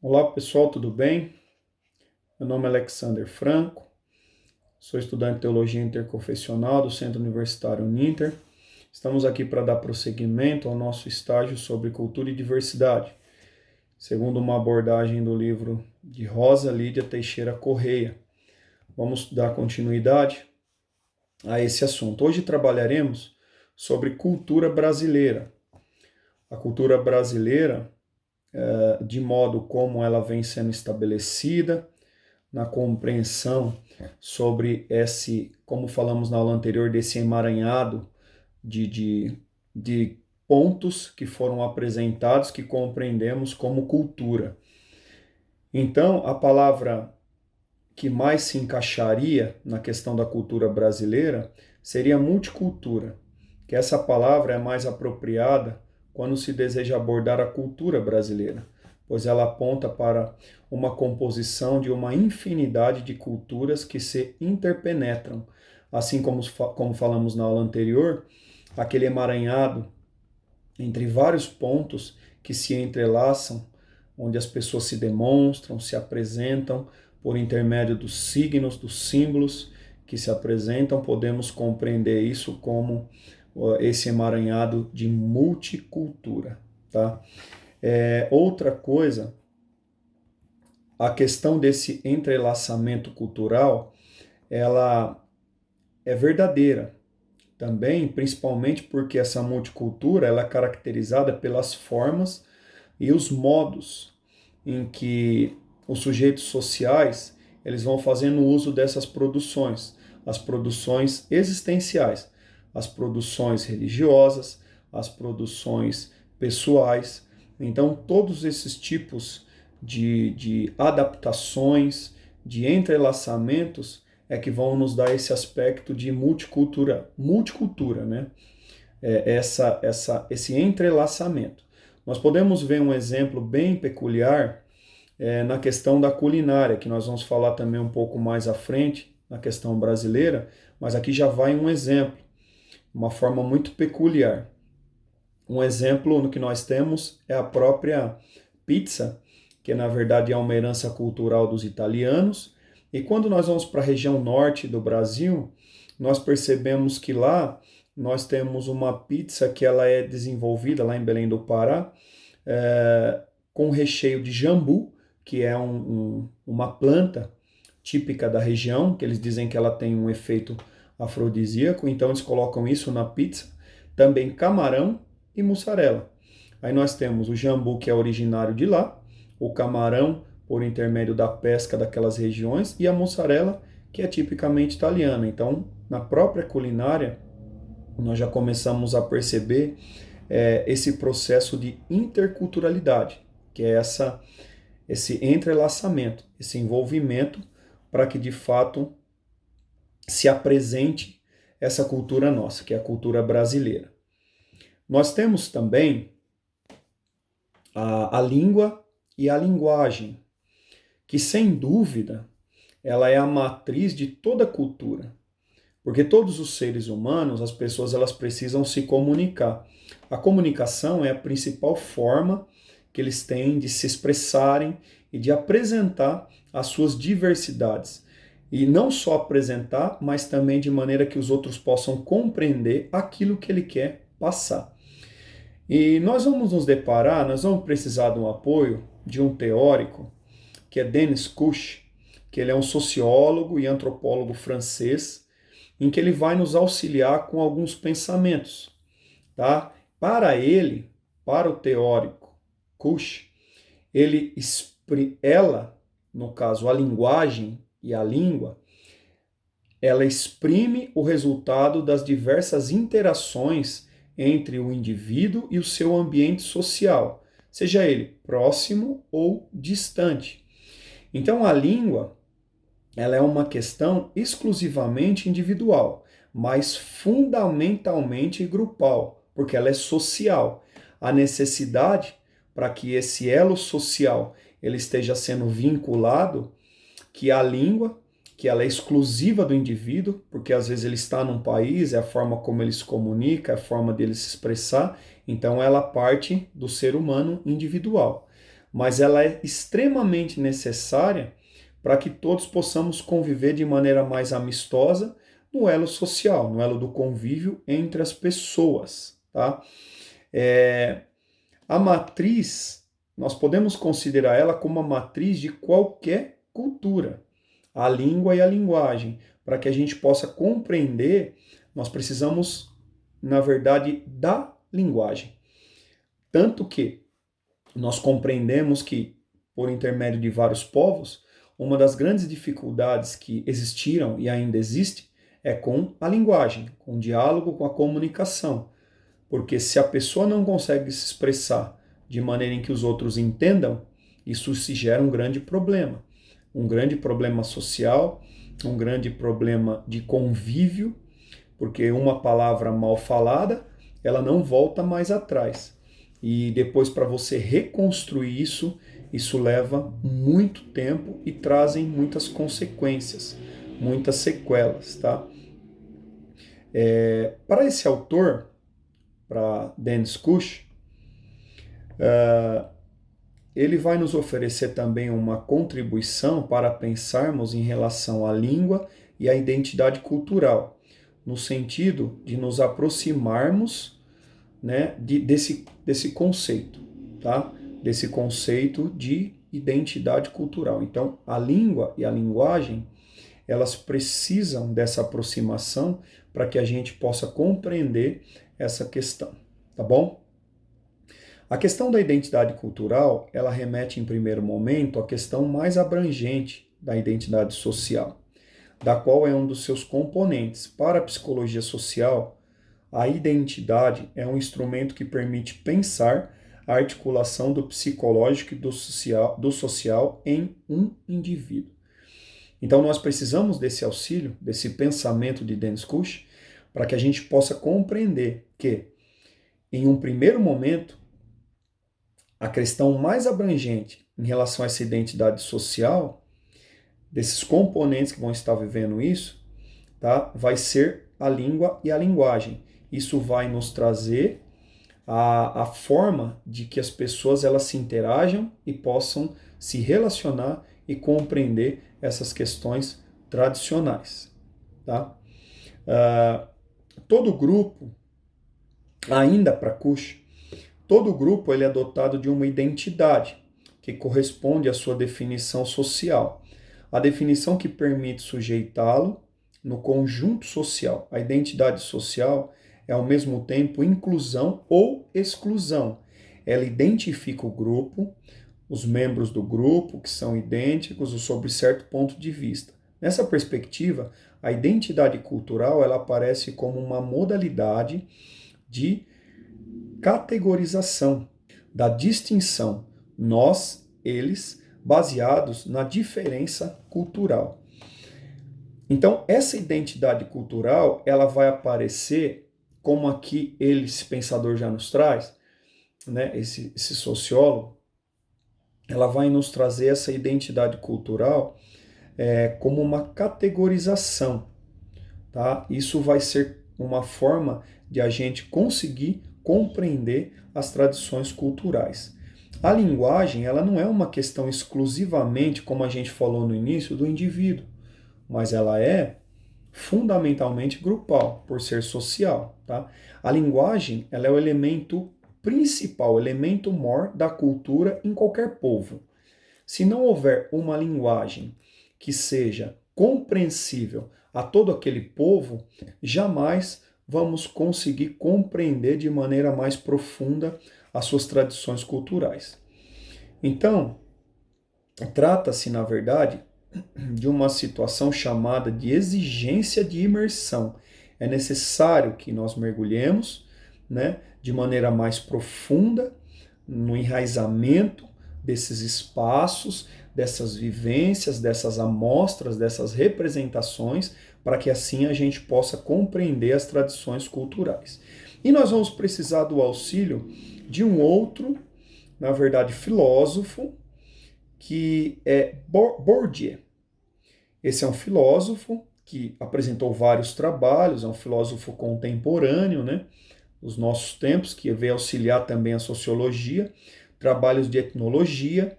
Olá pessoal, tudo bem? Meu nome é Alexander Franco, sou estudante de Teologia Interconfessional do Centro Universitário Uninter. Estamos aqui para dar prosseguimento ao nosso estágio sobre cultura e diversidade, segundo uma abordagem do livro de Rosa Lídia Teixeira Correia. Vamos dar continuidade a esse assunto. Hoje trabalharemos sobre cultura brasileira. A cultura brasileira, de modo como ela vem sendo estabelecida, na compreensão sobre como falamos na aula anterior, desse emaranhado de pontos que foram apresentados que compreendemos como cultura. Então, a palavra que mais se encaixaria na questão da cultura brasileira seria multicultura, que essa palavra é mais apropriada quando se deseja abordar a cultura brasileira, pois ela aponta para uma composição de uma infinidade de culturas que se interpenetram, assim como falamos na aula anterior, aquele emaranhado entre vários pontos que se entrelaçam, onde as pessoas se demonstram, se apresentam por intermédio dos signos, dos símbolos que se apresentam, podemos compreender isso como esse emaranhado de multicultura, tá? Outra coisa, a questão desse entrelaçamento cultural, ela é verdadeira também, principalmente porque essa multicultura ela é caracterizada pelas formas e os modos em que os sujeitos sociais eles vão fazendo uso dessas produções, as produções existenciais, as produções religiosas, as produções pessoais. Então, todos esses tipos de adaptações, de entrelaçamentos, é que vão nos dar esse aspecto de multicultura, né? Esse entrelaçamento. Nós podemos ver um exemplo bem peculiar na questão da culinária, que nós vamos falar também um pouco mais à frente, na questão brasileira, mas aqui já vai um exemplo, uma forma muito peculiar. Um exemplo no que nós temos é a própria pizza, que na verdade é uma herança cultural dos italianos, e quando nós vamos para a região norte do Brasil, nós percebemos que lá nós temos uma pizza que ela é desenvolvida lá em Belém do Pará, com recheio de jambu, que é uma planta típica da região, que eles dizem que ela tem um efeito afrodisíaco, então eles colocam isso na pizza. Também camarão e mussarela. Aí nós temos o jambu, que é originário de lá, o camarão, por intermédio da pesca daquelas regiões, e a mussarela, que é tipicamente italiana. Então, na própria culinária, nós já começamos a perceber esse processo de interculturalidade, que é esse entrelaçamento, esse envolvimento, para que de fato se apresente essa cultura nossa, que é a cultura brasileira. Nós temos também a língua e a linguagem, que sem dúvida ela é a matriz de toda cultura, porque todos os seres humanos, as pessoas, elas precisam se comunicar. A comunicação é a principal forma que eles têm de se expressarem e de apresentar as suas diversidades. E não só apresentar, mas também de maneira que os outros possam compreender aquilo que ele quer passar. E nós vamos precisar de um apoio de um teórico, que é Denis Kush, que ele é um sociólogo e antropólogo francês, em que ele vai nos auxiliar com alguns pensamentos, tá? Para ele, para o teórico Kush, ela, no caso, a linguagem e a língua, ela exprime o resultado das diversas interações entre o indivíduo e o seu ambiente social, seja ele próximo ou distante. Então, a língua, ela é uma questão exclusivamente individual, mas fundamentalmente grupal, porque ela é social. A necessidade para que esse elo social ele esteja sendo vinculado, que a língua, que ela é exclusiva do indivíduo, porque às vezes ele está num país, é a forma como ele se comunica, é a forma dele se expressar, então ela parte do ser humano individual. mas ela é extremamente necessária para que todos possamos conviver de maneira mais amistosa no elo social, no elo do convívio entre as pessoas, tá? A matriz, nós podemos considerar ela como a matriz de qualquer cultura, a língua e a linguagem. Para que a gente possa compreender, nós precisamos, na verdade, da linguagem. Tanto que nós compreendemos que, por intermédio de vários povos, uma das grandes dificuldades que existiram e ainda existe é com a linguagem, com o diálogo, com a comunicação. Porque se a pessoa não consegue se expressar de maneira em que os outros entendam, isso se gera um grande problema social, um grande problema de convívio, porque uma palavra mal falada, ela não volta mais atrás. E depois, para você reconstruir isso, isso leva muito tempo e trazem muitas consequências, muitas sequelas, tá? Para esse autor, para Duns Scotus, ele vai nos oferecer também uma contribuição para pensarmos em relação à língua e à identidade cultural, no sentido de nos aproximarmos, né, desse conceito, tá? Desse conceito de identidade cultural. Então, a língua e a linguagem, elas precisam dessa aproximação para que a gente possa compreender essa questão, tá bom? A questão da identidade cultural, ela remete em primeiro momento à questão mais abrangente da identidade social, da qual é um dos seus componentes. Para a psicologia social, a identidade é um instrumento que permite pensar a articulação do psicológico e do social em um indivíduo. Então nós precisamos desse auxílio, desse pensamento de Duns Scotus, para que a gente possa compreender que, em um primeiro momento, a questão mais abrangente em relação a essa identidade social, desses componentes que vão estar vivendo isso, tá, vai ser a língua e a linguagem. Isso vai nos trazer a forma de que as pessoas elas se interajam e possam se relacionar e compreender essas questões tradicionais. Tá? Todo grupo, ainda para Kush, todo grupo ele é dotado de uma identidade que corresponde à sua definição social. A definição que permite sujeitá-lo no conjunto social. A identidade social é ao mesmo tempo inclusão ou exclusão. Ela identifica o grupo, os membros do grupo que são idênticos sob certo ponto de vista. Nessa perspectiva, a identidade cultural ela aparece como uma modalidade de categorização, da distinção, nós, eles, baseados na diferença cultural. Então, essa identidade cultural, ela vai aparecer, como aqui esse pensador já nos traz, né, esse sociólogo, ela vai nos trazer essa identidade cultural como uma categorização, tá? Isso vai ser uma forma de a gente conseguir compreender as tradições culturais. A linguagem, ela não é uma questão exclusivamente, como a gente falou no início, do indivíduo, mas ela é fundamentalmente grupal, por ser social, tá? A linguagem, ela é o elemento principal, o elemento mor da cultura em qualquer povo. Se não houver uma linguagem que seja compreensível a todo aquele povo, jamais vamos conseguir compreender de maneira mais profunda as suas tradições culturais. Então, trata-se, na verdade, de uma situação chamada de exigência de imersão. É necessário que nós mergulhemos, né, de maneira mais profunda no enraizamento desses espaços, dessas vivências, dessas amostras, dessas representações, para que assim a gente possa compreender as tradições culturais. E nós vamos precisar do auxílio de um outro, na verdade, filósofo, que é Bourdieu. Esse é um filósofo que apresentou vários trabalhos, é um filósofo contemporâneo, né, dos nossos tempos, que veio auxiliar também a sociologia, trabalhos de etnologia,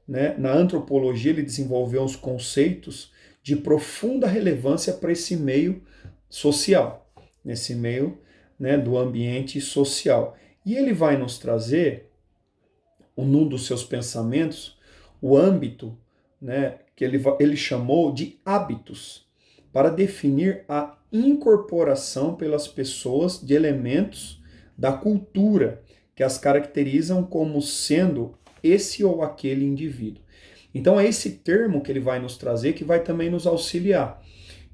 né? Na antropologia ele desenvolveu os conceitos de profunda relevância para esse meio social, nesse meio, né, do ambiente social. E ele vai nos trazer, num dos seus pensamentos, o âmbito, né, que ele chamou de hábitos, para definir a incorporação pelas pessoas de elementos da cultura que as caracterizam como sendo esse ou aquele indivíduo. Então é esse termo que ele vai nos trazer que vai também nos auxiliar.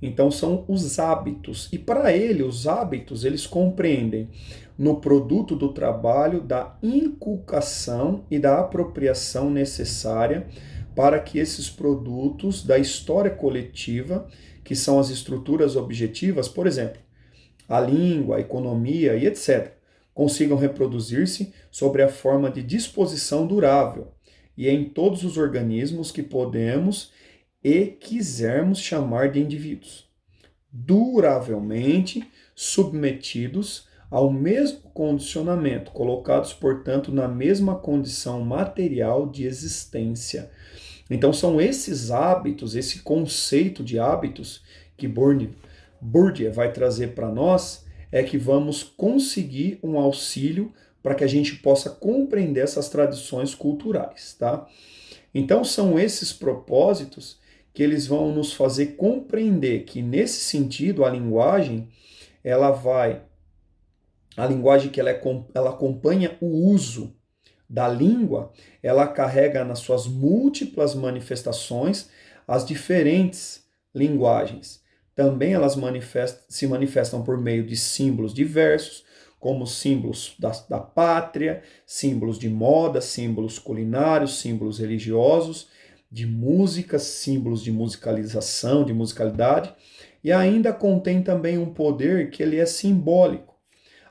Então são os hábitos. E para ele, os hábitos, eles compreendem no produto do trabalho da inculcação e da apropriação necessária para que esses produtos da história coletiva, que são as estruturas objetivas, por exemplo, a língua, a economia e etc., consigam reproduzir-se sobre a forma de disposição durável e em todos os organismos que podemos e quisermos chamar de indivíduos, duravelmente submetidos ao mesmo condicionamento, colocados, portanto, na mesma condição material de existência. Então são esses hábitos, esse conceito de hábitos que Bourdieu vai trazer para nós, é que vamos conseguir um auxílio para que a gente possa compreender essas tradições culturais, tá? Então são esses propósitos que eles vão nos fazer compreender que nesse sentido a linguagem que ela acompanha o uso da língua, ela carrega nas suas múltiplas manifestações as diferentes linguagens. Também elas se manifestam por meio de símbolos diversos, como símbolos da pátria, símbolos de moda, símbolos culinários, símbolos religiosos, de música, símbolos de musicalização, de musicalidade, e ainda contém também um poder que ele é simbólico.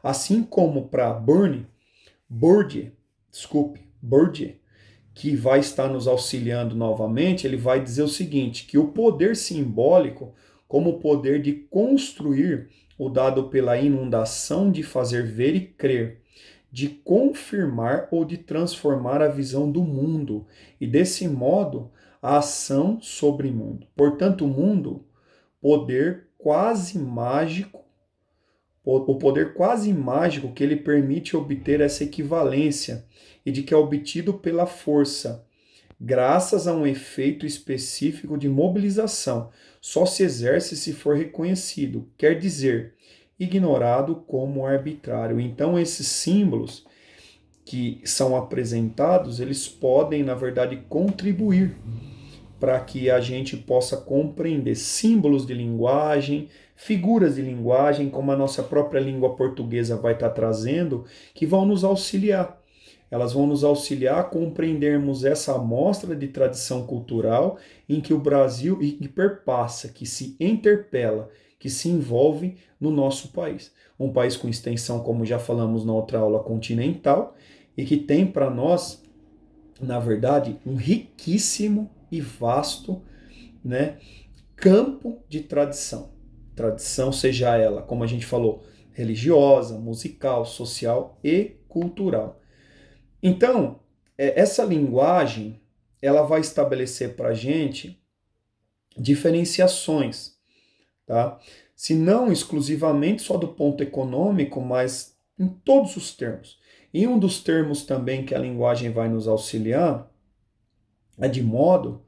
Assim como para Bourdieu, que vai estar nos auxiliando novamente, ele vai dizer o seguinte, que o poder simbólico, como o poder de construir o dado pela inundação de fazer ver e crer, de confirmar ou de transformar a visão do mundo, e desse modo a ação sobre o mundo. Portanto, o mundo, poder quase mágico, o poder quase mágico que ele permite obter essa equivalência e de que é obtido pela força, graças a um efeito específico de mobilização, só se exerce se for reconhecido, quer dizer, ignorado como arbitrário. Então, esses símbolos que são apresentados, eles podem, na verdade, contribuir para que a gente possa compreender símbolos de linguagem, figuras de linguagem, como a nossa própria língua portuguesa vai estar trazendo, que vão nos auxiliar. Elas vão nos auxiliar a compreendermos essa amostra de tradição cultural em que o Brasil que perpassa, que se interpela, que se envolve no nosso país. Um país com extensão, como já falamos na outra aula, continental, e que tem para nós, na verdade, um riquíssimo e vasto, né, campo de tradição. Tradição, seja ela, como a gente falou, religiosa, musical, social e cultural. Então, essa linguagem, ela vai estabelecer para a gente diferenciações, tá? Se não exclusivamente só do ponto econômico, mas em todos os termos. E um dos termos também que a linguagem vai nos auxiliar é de modo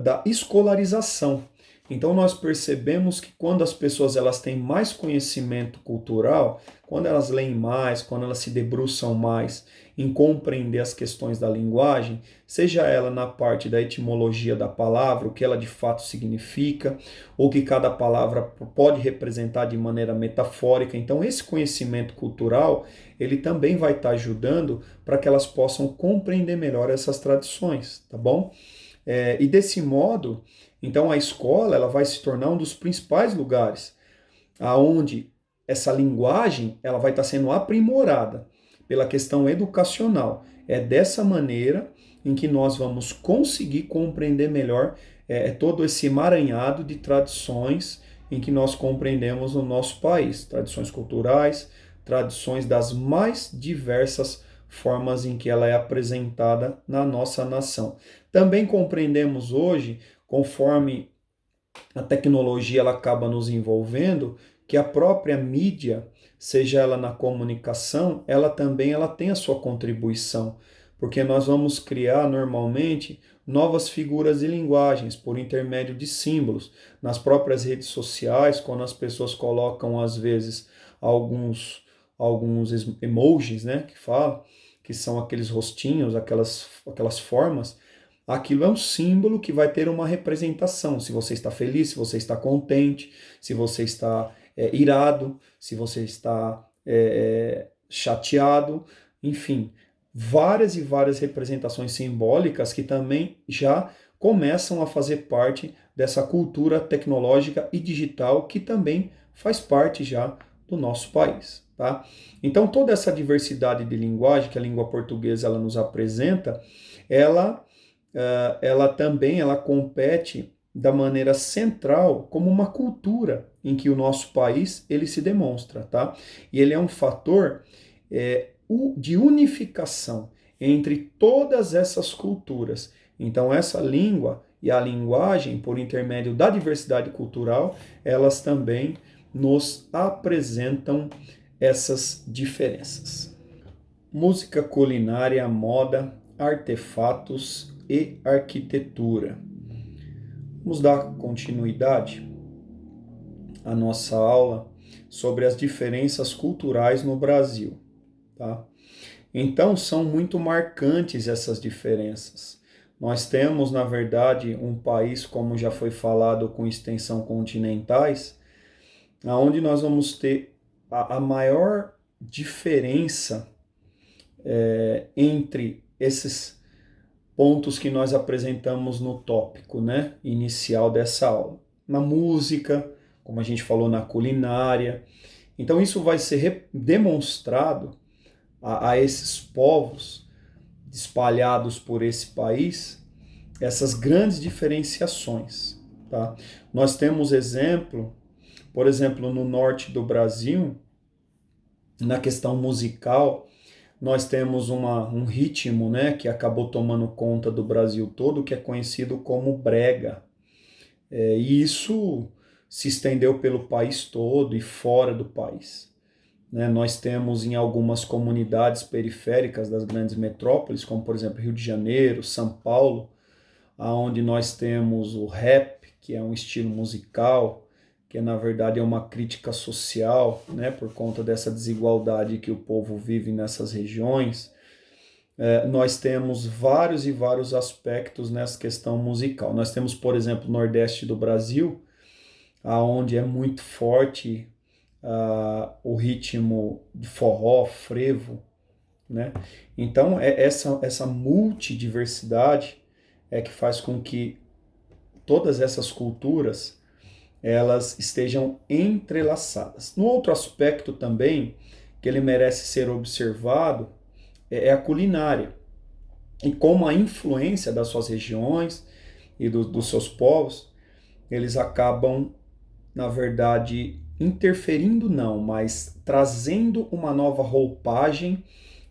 da escolarização. Então nós percebemos que quando as pessoas elas têm mais conhecimento cultural, quando elas leem mais, quando elas se debruçam mais em compreender as questões da linguagem, seja ela na parte da etimologia da palavra, o que ela de fato significa, ou que cada palavra pode representar de maneira metafórica. Então esse conhecimento cultural, ele também vai estar ajudando para que elas possam compreender melhor essas tradições, tá bom? E desse modo, então a escola ela vai se tornar um dos principais lugares aonde essa linguagem ela vai estar sendo aprimorada pela questão educacional. É dessa maneira em que nós vamos conseguir compreender melhor todo esse emaranhado de tradições em que nós compreendemos no nosso país. Tradições culturais, tradições das mais diversas formas em que ela é apresentada na nossa nação. Também compreendemos hoje, conforme a tecnologia ela acaba nos envolvendo, que a própria mídia, seja ela na comunicação, ela tem a sua contribuição, porque nós vamos criar normalmente novas figuras de linguagens por intermédio de símbolos. Nas próprias redes sociais, quando as pessoas colocam às vezes alguns emojis, né, que são aqueles rostinhos, aquelas formas, aquilo é um símbolo que vai ter uma representação. Se você está feliz, se você está contente, se você está irado, se você está chateado, enfim, várias e várias representações simbólicas que também já começam a fazer parte dessa cultura tecnológica e digital que também faz parte já do nosso país, tá? Então toda essa diversidade de linguagem que a língua portuguesa ela nos apresenta, ela também compete da maneira central como uma cultura em que o nosso país ele se demonstra, tá? E ele é um fator de unificação entre todas essas culturas. Então essa língua e a linguagem, por intermédio da diversidade cultural, elas também nos apresentam essas diferenças. Música, culinária, moda, artefatos e arquitetura. Vamos dar continuidade à nossa aula sobre as diferenças culturais no Brasil, tá? Então, são muito marcantes essas diferenças. Nós temos, na verdade, um país, como já foi falado, com extensão continentais, onde nós vamos ter a maior diferença entre esses pontos que nós apresentamos no tópico, né, inicial dessa aula. Na música, como a gente falou, na culinária. Então isso vai ser demonstrado a esses povos espalhados por esse país, essas grandes diferenciações, tá? Nós temos por exemplo, no norte do Brasil, na questão musical, nós temos um ritmo, né, que acabou tomando conta do Brasil todo, que é conhecido como brega. E isso se estendeu pelo país todo e fora do país. Né? Nós temos em algumas comunidades periféricas das grandes metrópoles, como por exemplo Rio de Janeiro, São Paulo, onde nós temos o rap, que é um estilo musical, que na verdade é uma crítica social, né, por conta dessa desigualdade que o povo vive nessas regiões. Nós temos vários e vários aspectos nessa questão musical. Nós temos, por exemplo, o Nordeste do Brasil, onde é muito forte o ritmo de forró, frevo, né? Então, essa multidiversidade é que faz com que todas essas culturas elas estejam entrelaçadas. No outro aspecto também, que ele merece ser observado, é a culinária. E como a influência das suas regiões e dos seus povos, eles acabam, na verdade, interferindo não, mas trazendo uma nova roupagem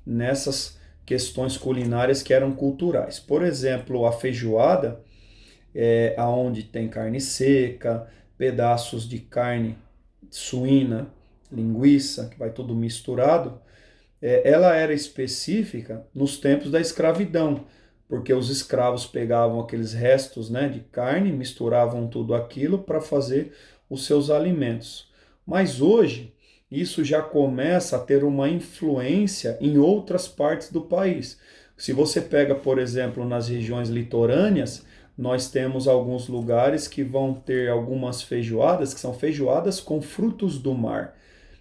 nessas questões culinárias que eram culturais. Por exemplo, a feijoada, aonde tem carne seca, pedaços de carne suína, linguiça, que vai tudo misturado, ela era específica nos tempos da escravidão, porque os escravos pegavam aqueles restos, né, de carne, misturavam tudo aquilo para fazer os seus alimentos. Mas hoje, isso já começa a ter uma influência em outras partes do país. Se você pega, por exemplo, nas regiões litorâneas, nós temos alguns lugares que vão ter algumas feijoadas, que são feijoadas com frutos do mar.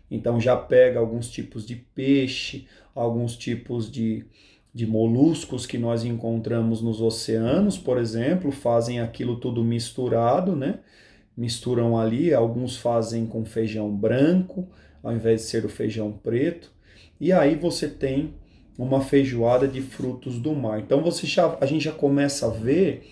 Então já pega alguns tipos de peixe, alguns tipos de moluscos que nós encontramos nos oceanos, por exemplo, fazem aquilo tudo misturado, né? Misturam ali, alguns fazem com feijão branco, ao invés de ser o feijão preto, e aí você tem uma feijoada de frutos do mar. Então a gente já começa a ver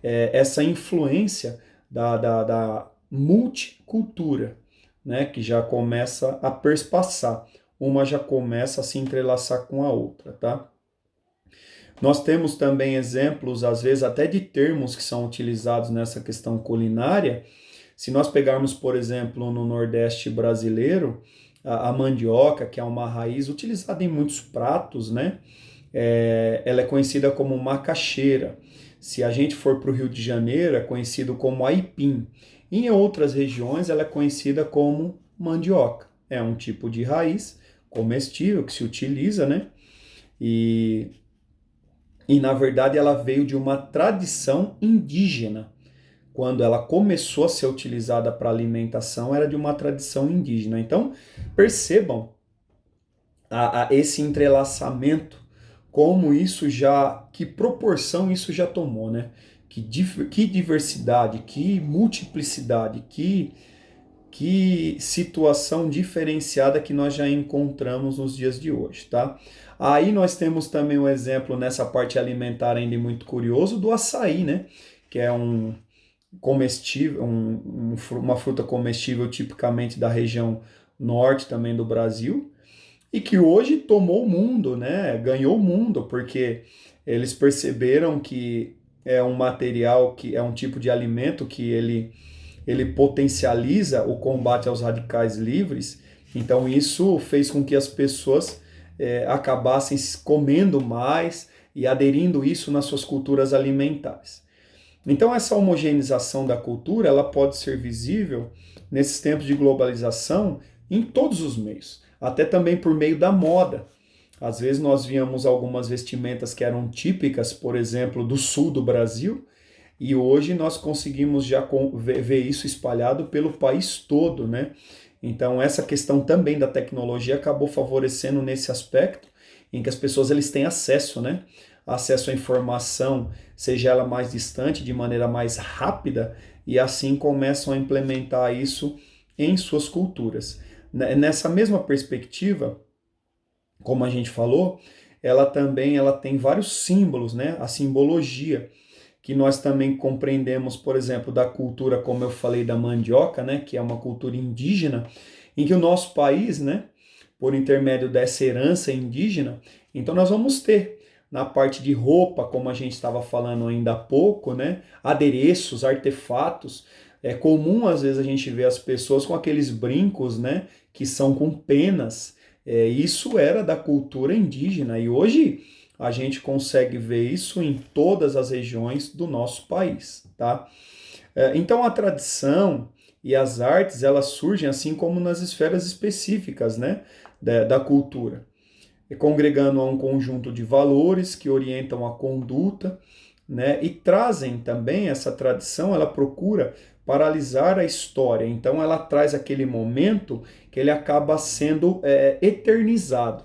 essa influência da multicultura, né, que já começa a perspassar uma já começa a se entrelaçar com a outra, tá? Nós temos também exemplos, às vezes, até de termos que são utilizados nessa questão culinária. Se nós pegarmos, por exemplo, no Nordeste brasileiro, a mandioca, que é uma raiz utilizada em muitos pratos, né? Ela é conhecida como macaxeira. Se a gente for para o Rio de Janeiro, é conhecido como aipim. Em outras regiões, ela é conhecida como mandioca. É um tipo de raiz comestível que se utiliza, né? E na verdade, ela veio de uma tradição indígena. Quando ela começou a ser utilizada para alimentação, era de uma tradição indígena. Então, percebam esse entrelaçamento, como isso já, que proporção isso já tomou, né? Que diversidade, que multiplicidade, que situação diferenciada que nós já encontramos nos dias de hoje, tá? Aí nós temos também um exemplo nessa parte alimentar ainda muito curioso do açaí, né? Que é um comestível, uma fruta comestível tipicamente da região norte também do Brasil, e que hoje tomou o mundo, né? Ganhou o mundo, porque eles perceberam que é um material, que é um tipo de alimento que ele potencializa o combate aos radicais livres. Então isso fez com que as pessoas acabassem comendo mais e aderindo isso nas suas culturas alimentares. Então essa homogeneização da cultura, ela pode ser visível nesses tempos de globalização em todos os meios, até também por meio da moda. Às vezes nós víamos algumas vestimentas que eram típicas, por exemplo, do sul do Brasil, e hoje nós conseguimos já ver isso espalhado pelo país todo, né? Então essa questão também da tecnologia acabou favorecendo nesse aspecto, em que as pessoas eles têm acesso, né? Acesso à informação, seja ela mais distante, de maneira mais rápida, e assim começam a implementar isso em suas culturas. Nessa mesma perspectiva, como a gente falou, ela tem vários símbolos, né? A simbologia que nós também compreendemos, por exemplo, da cultura, como eu falei, da mandioca, né? Que é uma cultura indígena, em que o nosso país, né? Por intermédio dessa herança indígena, então nós vamos ter na parte de roupa, como a gente estava falando ainda há pouco, né? Adereços, artefatos. É comum às vezes a gente ver as pessoas com aqueles brincos, né? Que são com penas. Isso era da cultura indígena e hoje a gente consegue ver isso em todas as regiões do nosso país, tá? Então a tradição e as artes elas surgem assim como nas esferas específicas, né? Da cultura, congregando a um conjunto de valores que orientam a conduta, né? E trazem também essa tradição, ela procura paralisar a história, então ela traz aquele momento que ele acaba sendo eternizado.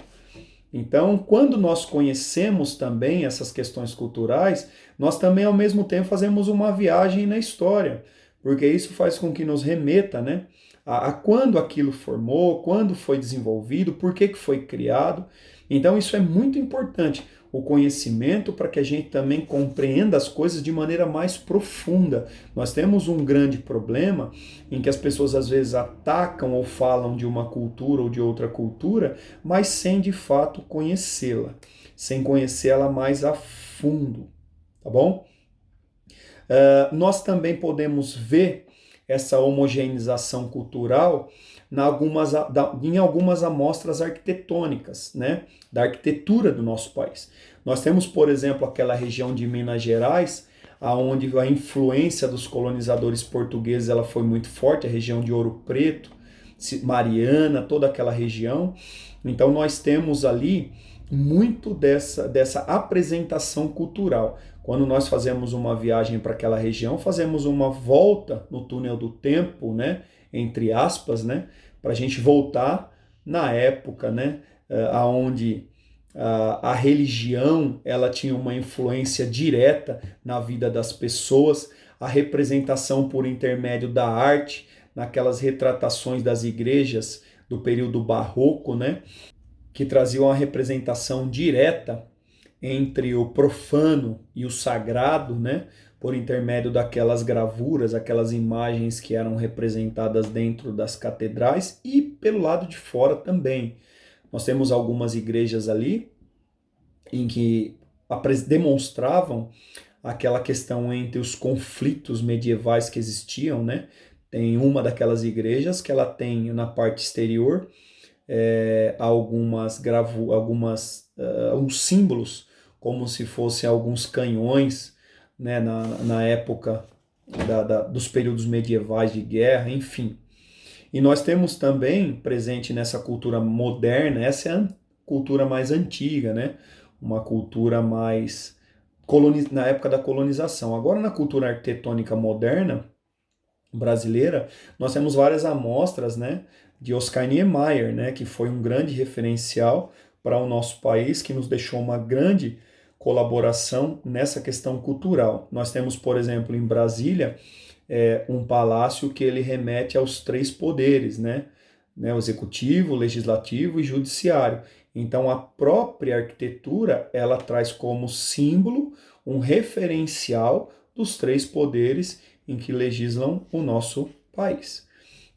Então, quando nós conhecemos também essas questões culturais, nós também ao mesmo tempo fazemos uma viagem na história, porque isso faz com que nos remeta, né, a quando aquilo formou, quando foi desenvolvido, por que foi criado. Então, isso é muito importante, o conhecimento, para que a gente também compreenda as coisas de maneira mais profunda. Nós temos um grande problema em que as pessoas às vezes atacam ou falam de uma cultura ou de outra cultura, mas sem de fato conhecê-la, sem conhecê-la mais a fundo, tá bom? Nós também podemos ver essa homogeneização cultural em algumas amostras arquitetônicas, né, da arquitetura do nosso país. Nós temos, por exemplo, aquela região de Minas Gerais, onde a influência dos colonizadores portugueses ela foi muito forte, a região de Ouro Preto, Mariana, toda aquela região. Então nós temos ali muito dessa apresentação cultural. Quando nós fazemos uma viagem para aquela região, fazemos uma volta no túnel do tempo, né, entre aspas, né, para a gente voltar na época, né, onde a religião ela tinha uma influência direta na vida das pessoas, a representação por intermédio da arte, naquelas retratações das igrejas do período barroco, né, que traziam a representação direta entre o profano e o sagrado, né, por intermédio daquelas gravuras, aquelas imagens que eram representadas dentro das catedrais e pelo lado de fora também. Nós temos algumas igrejas ali em que demonstravam aquela questão entre os conflitos medievais que existiam, né? Tem uma daquelas igrejas que ela tem na parte exterior alguns símbolos, como se fossem alguns canhões, né? Na época dos períodos medievais de guerra, enfim. E nós temos também presente nessa cultura moderna, essa é a cultura mais antiga, né? Uma cultura mais na época da colonização. Agora, na cultura arquitetônica moderna brasileira, nós temos várias amostras, né, de Oscar Niemeyer, né, que foi um grande referencial para o nosso país, que nos deixou uma grande colaboração nessa questão cultural. Nós temos, por exemplo, em Brasília, um palácio que ele remete aos três poderes, né? O executivo, o legislativo e judiciário. Então, a própria arquitetura, ela traz como símbolo um referencial dos três poderes em que legislam o nosso país.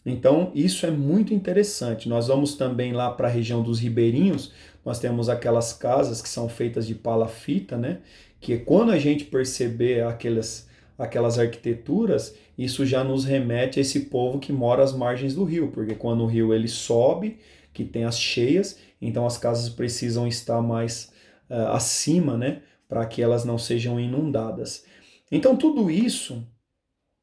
Então, isso é muito interessante. Nós vamos também lá para a região dos ribeirinhos, nós temos aquelas casas que são feitas de palafita, né? Que quando a gente perceber aquelas arquiteturas, isso já nos remete a esse povo que mora às margens do rio, porque quando o rio ele sobe, que tem as cheias, então as casas precisam estar mais acima, né, para que elas não sejam inundadas. Então tudo isso,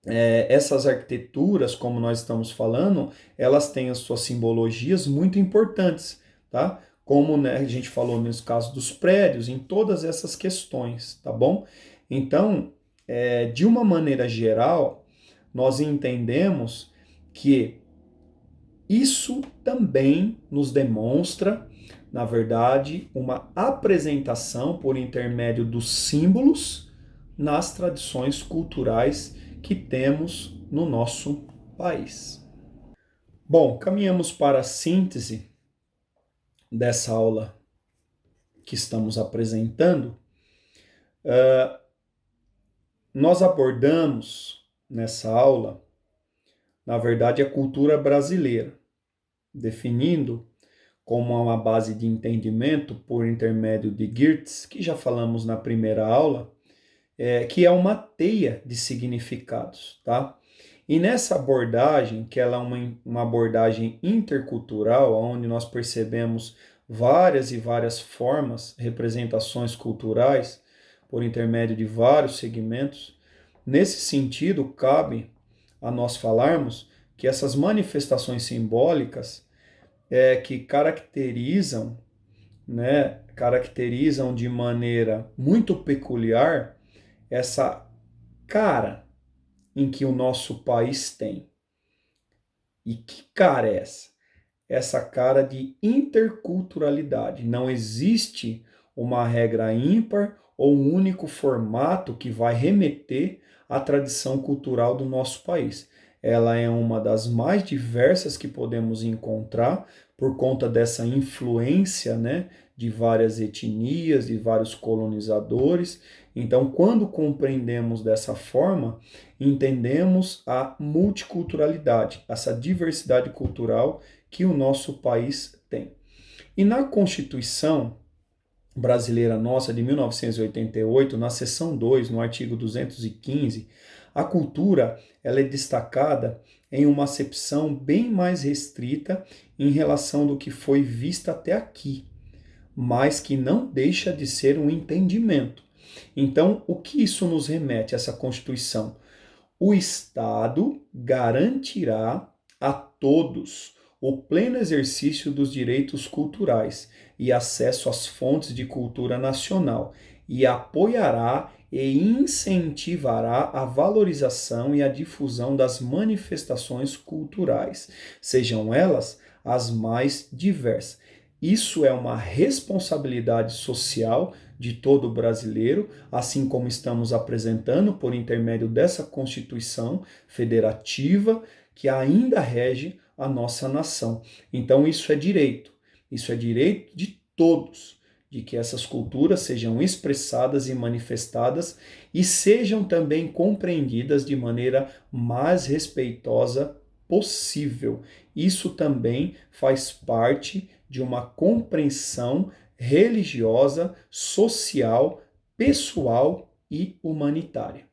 essas arquiteturas, como nós estamos falando, elas têm as suas simbologias muito importantes, tá? Como, né, a gente falou nos casos dos prédios, em todas essas questões, tá bom? Então, de uma maneira geral, nós entendemos que isso também nos demonstra, na verdade, uma apresentação por intermédio dos símbolos nas tradições culturais que temos no nosso país. Bom, caminhamos para a síntese dessa aula que estamos apresentando. Nós abordamos nessa aula, na verdade, a cultura brasileira, definindo como uma base de entendimento por intermédio de Geertz, que já falamos na primeira aula, que é uma teia de significados, tá? E nessa abordagem, que ela é uma abordagem intercultural, onde nós percebemos várias e várias formas, representações culturais, por intermédio de vários segmentos, nesse sentido, cabe a nós falarmos que essas manifestações simbólicas que caracterizam, né, caracterizam de maneira muito peculiar essa cara em que o nosso país tem. E que cara é essa? Essa cara de interculturalidade. Não existe uma regra ímpar ou um único formato que vai remeter à tradição cultural do nosso país. Ela é uma das mais diversas que podemos encontrar por conta dessa influência, né, de várias etnias, de vários colonizadores. Então, quando compreendemos dessa forma, entendemos a multiculturalidade, essa diversidade cultural que o nosso país tem. E na Constituição brasileira nossa de 1988, na seção 2, no artigo 215, a cultura ela é destacada em uma acepção bem mais restrita em relação do que foi vista até aqui, mas que não deixa de ser um entendimento. Então, o que isso nos remete, essa Constituição? O Estado garantirá a todos o pleno exercício dos direitos culturais e acesso às fontes de cultura nacional, e apoiará e incentivará a valorização e a difusão das manifestações culturais, sejam elas as mais diversas. Isso é uma responsabilidade social de todo brasileiro, assim como estamos apresentando por intermédio dessa Constituição federativa que ainda rege a nossa nação. Então isso é direito de todos, de que essas culturas sejam expressadas e manifestadas e sejam também compreendidas de maneira mais respeitosa possível. Isso também faz parte de uma compreensão religiosa, social, pessoal e humanitária.